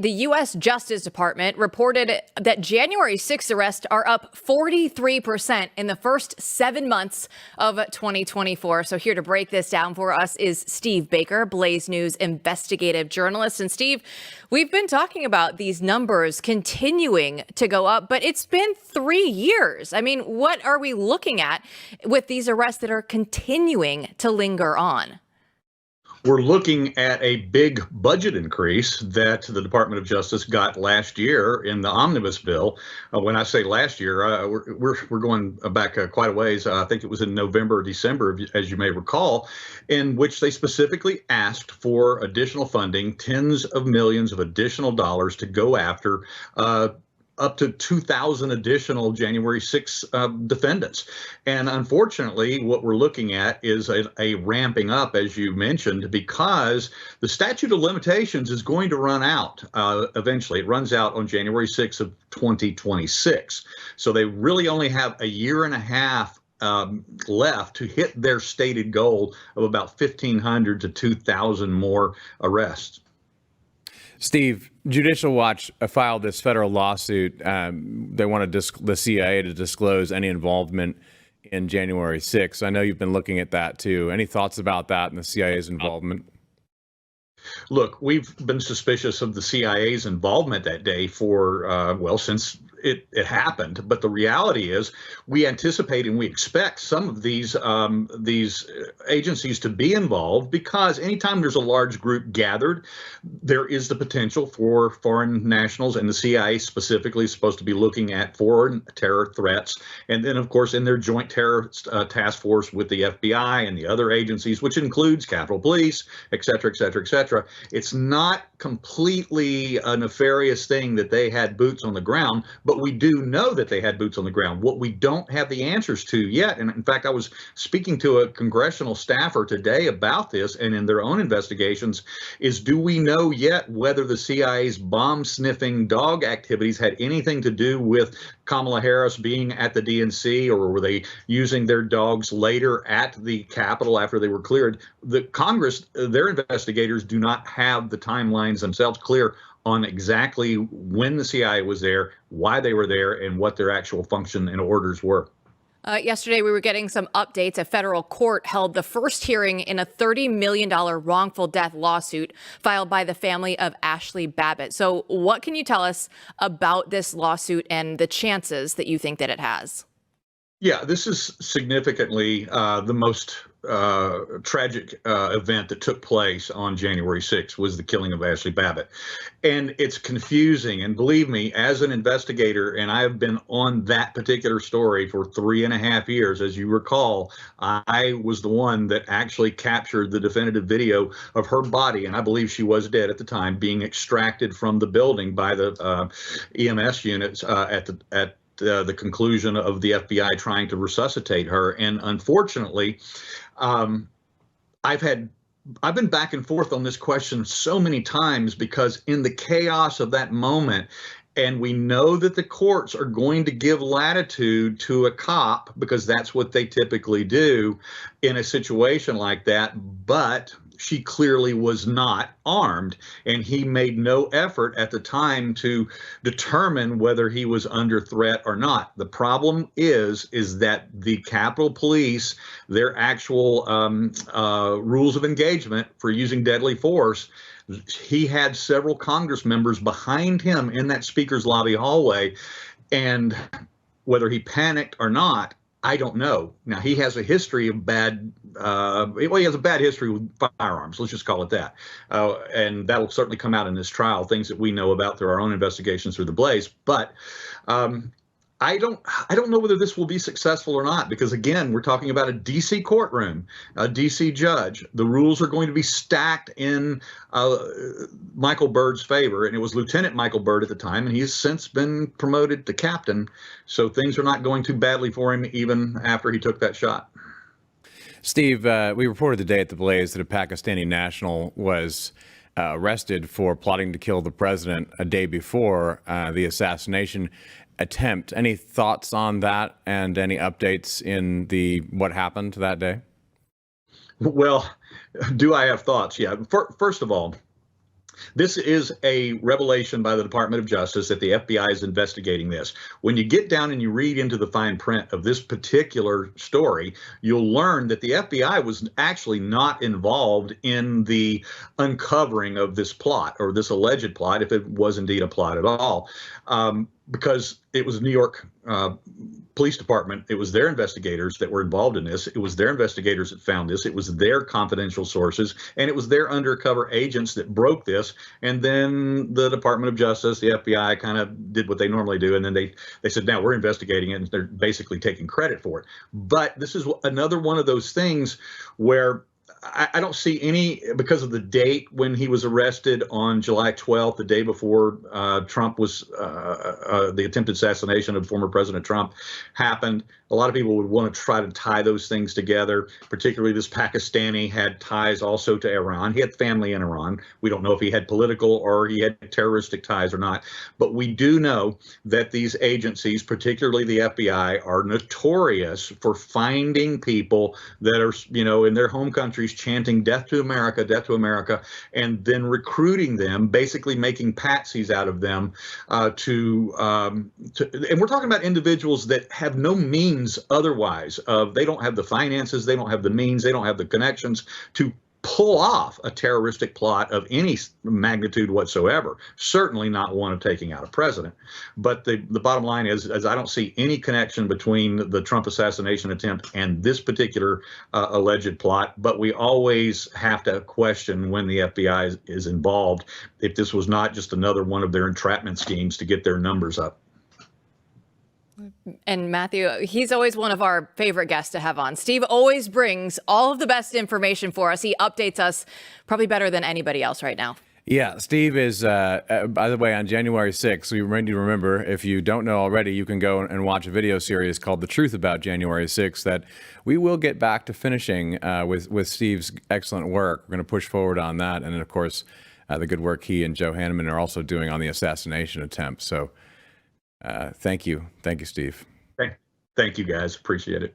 The U.S. Justice Department reported that January 6th arrests are up 43% in the first 7 months of 2024. So here to break this down for us is Steve Baker, Blaze News investigative journalist. And Steve, we've been talking about these numbers continuing to go up, but it's been 3 years. I mean, what are we looking at with these arrests that are continuing to linger on? We're looking at a big budget increase that the Department of Justice got last year in the omnibus bill. When I say last year, we're going back quite a ways. I think it was in November or December, as you may recall, in which they specifically asked for additional funding, tens of millions of additional dollars to go after up to 2,000 additional January 6 defendants. And unfortunately, what we're looking at is a ramping up, as you mentioned, because the statute of limitations is going to run out eventually. It runs out on January 6th of 2026. So they really only have a year and a half left to hit their stated goal of about 1,500 to 2,000 more arrests. Steve, Judicial Watch filed this federal lawsuit. They want the CIA to disclose any involvement in January 6th. I know you've been looking at that too. Any thoughts about that and the CIA's involvement? Look, we've been suspicious of the CIA's involvement that day for, since it happened. But the reality is we anticipate and we expect some of these agencies to be involved, because anytime there's a large group gathered, there is the potential for foreign nationals, and the CIA specifically is supposed to be looking at foreign terror threats. And then, of course, in their joint terror task force with the FBI and the other agencies, which includes Capitol Police, et cetera, et cetera, et cetera. It's not completely a nefarious thing that they had boots on the ground, but we do know that they had boots on the ground. What we don't have the answers to yet, and in fact, I was speaking to a congressional staffer today about this, and in their own investigations, is do we know yet whether the CIA's bomb-sniffing dog activities had anything to do with Kamala Harris being at the DNC, or were they using their dogs later at the Capitol after they were cleared? The Congress, their investigators do not have the timelines themselves clear on exactly when the CIA was there, why they were there, and what their actual function and orders were. Yesterday, we were getting some updates. A federal court held the first hearing in a $30 million wrongful death lawsuit filed by the family of Ashli Babbitt. So what can you tell us about this lawsuit and the chances that you think that it has? Yeah, this is significantly the most tragic event that took place on January 6th was the killing of Ashli Babbitt. And it's confusing. And believe me, as an investigator, and I have been on that particular story for 3.5 years, as you recall, I was the one that actually captured the definitive video of her body, and I believe she was dead at the time, being extracted from the building by the EMS units at the conclusion of the FBI trying to resuscitate her. And unfortunately, I've been back and forth on this question so many times, because in the chaos of that moment, and we know that the courts are going to give latitude to a cop because that's what they typically do in a situation like that, but she clearly was not armed, and he made no effort at the time to determine whether he was under threat or not. The problem is that the Capitol Police, their actual rules of engagement for using deadly force, he had several Congress members behind him in that speaker's lobby hallway, and whether he panicked or not, I don't know. Now, he has a history of he has a bad history with firearms. Let's just call it that. And that'll certainly come out in this trial, things that we know about through our own investigations through the Blaze. But I don't know whether this will be successful or not, because again, we're talking about a DC courtroom, a DC judge. The rules are going to be stacked in Michael Byrd's favor, and it was Lieutenant Michael Byrd at the time, and he's since been promoted to captain. So things are not going too badly for him even after he took that shot. Steve, we reported today at the Blaze that a Pakistani national was arrested for plotting to kill the president a day before the assassination attempt. Any thoughts on that, and any updates in what happened that day? Well, do I have thoughts? Yeah. First of all, This is a revelation by the Department of Justice that the FBI is investigating this. When you get down and you read into the fine print of this particular story, you'll learn that the FBI was actually not involved in the uncovering of this plot, or this alleged plot, if it was indeed a plot at all, because it was New York Police Department. It was their investigators that were involved in this. It was their investigators that found this. It was their confidential sources, and it was their undercover agents that broke this. And then the Department of Justice, the FBI, kind of did what they normally do, and then they said, now we're investigating it, and they're basically taking credit for it. But this is another one of those things where I don't see any, because of the date when he was arrested on July 12th, the day before Trump was, the attempted assassination of former President Trump happened. A lot of people would want to try to tie those things together, particularly this Pakistani had ties also to Iran. He had family in Iran. We don't know if he had political or he had terroristic ties or not, but we do know that these agencies, particularly the FBI, are notorious for finding people that are, in their home countries chanting death to America, and then recruiting them, basically making patsies out of them and we're talking about individuals that have no means otherwise of, they don't have the finances, they don't have the means, they don't have the connections to pull off a terroristic plot of any magnitude whatsoever, certainly not one of taking out a president. But the bottom line is I don't see any connection between the Trump assassination attempt and this particular alleged plot, but we always have to question when the FBI is involved, if this was not just another one of their entrapment schemes to get their numbers up. And Matthew, he's always one of our favorite guests to have on. Steve always brings all of the best information for us. He updates us probably better than anybody else right now. Yeah, Steve is, by the way, on January 6th, we need to remember, if you don't know already, you can go and watch a video series called The Truth About January 6th that we will get back to finishing with Steve's excellent work. We're going to push forward on that. And then, of course, the good work he and Joe Hanneman are also doing on the assassination attempt. So thank you. Thank you, Steve. Thank you, guys. Appreciate it.